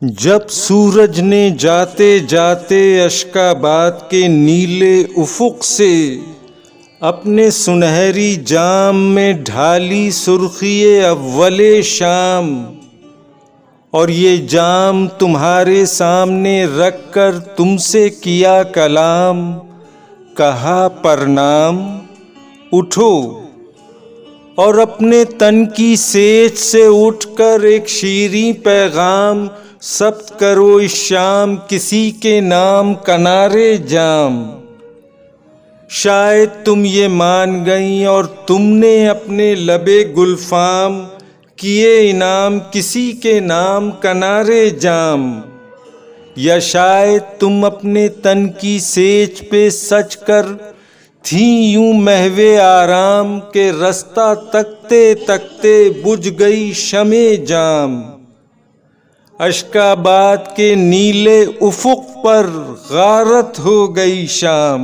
جب سورج نے جاتے جاتے اشکاباد کے نیلے افق سے اپنے سنہری جام میں ڈھالی سرخی اول شام، اور یہ جام تمہارے سامنے رکھ کر تم سے کیا کلام، کہا پرنام، اٹھو اور اپنے تن کی سیج سے اٹھ کر ایک شیریں پیغام ثبت کرو اس شام کسی کے نام کنارے جام۔ شاید تم یہ مان گئیں اور تم نے اپنے لبے گلفام کیے انعام کسی کے نام کنارے جام، یا شاید تم اپنے تن کی سیج پہ سج کر تھیں یوں محو آرام کہ رستہ تکتے تکتے بجھ گئی شمع جام۔ اشکاباد کے نیلے افق پر غارت ہو گئی شام۔